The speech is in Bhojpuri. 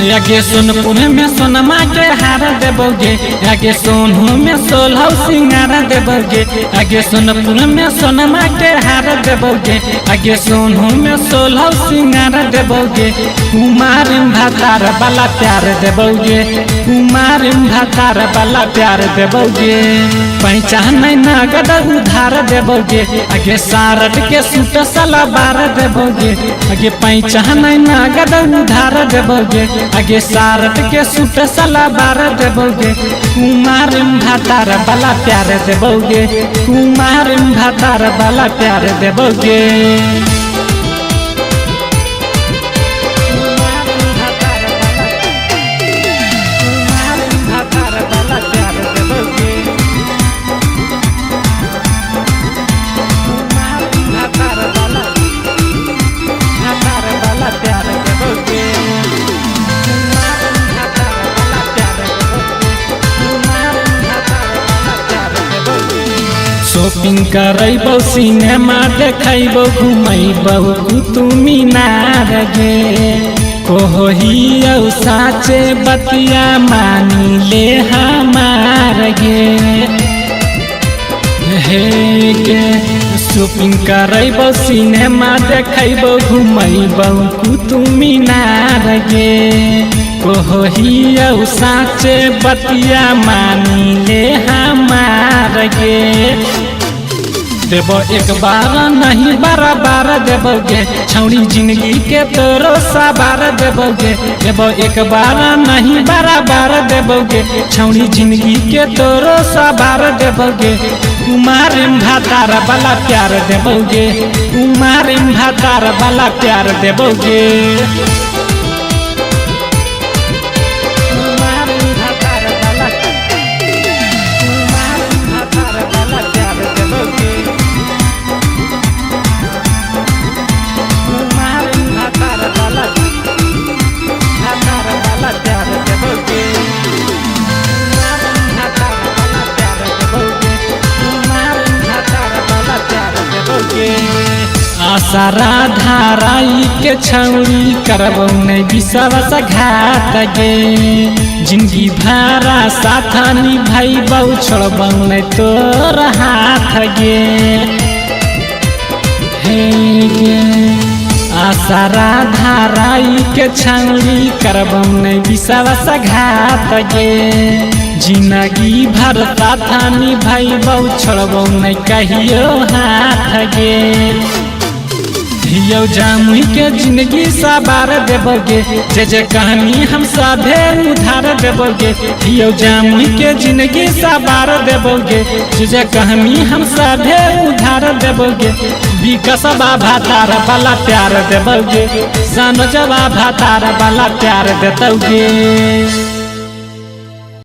आगे सोनपुर में सोनमा के हार देबोगे, आगे सोनू में सोलह सिंगार देबोगे, आगे सोनपुर में सोनमा के हार देबोगे, आगे सोनू में सोलह सिंगार देबोगे। कुमार भातार वाला प्यार देबोगे, कुमार भातार वाला प्यार देबोगे। पहचान नगद उधार देबोगे, आगे सारट के सूट सलवार देबोगे, आगे पहचान नगद उधार देबोगे, आगे सारट के सूट सलवार देबोगे। कुमार भातार वाला प्यार देबोगे, कुमार भातार वाला प्यार देबोगे। शॉपिंग करबो, सिनेमा देखबो, घुमबो कुतुब मीनार गे। कोहियो साचे बतिया मानी ले हमार गे। हे गे शॉपिंग करबो, सिनेमा देखबो, घुमबो कुतुब मीनार गे। कोहियो साचे बतिया मानी ले हमार गे। देबो एक बार नहीं बार बार देबोगे, छौड़ी जिंदगी के तोरो सवार देबोगे। देबो एक बार नहीं बार बार देबोगे, छौड़ी जिंदगी के तोरो सवार देबोगे। कुमार भातार वाला प्यार देबोगे, कुमार भातार वाला प्यार देबोगे। आशा धाराई के छौड़ी करबो नहीं विश्वास घात गे। जिंदगी भरा साथ निभाइबो, छोड़बो नहीं तोर हाथ गे। हे गे आशा धाराई के छौड़ी करबो नहीं विश्वास घात गे। जिंदगी भर साथ निभाइबो, छोड़बो नहीं कहियो हाथ गे। हियो जामुई के जिंदगी सवार देबोगे, जे कहानी हम सभे उधार देबोगे। हियो जामुई के जिंदगी सवार देबोगे, जे कहानी हम सभे उधार देबोगे। विकसबा भातार वाला प्यार देबोगे, सनोजबा भातार वाला प्यार देतोगे।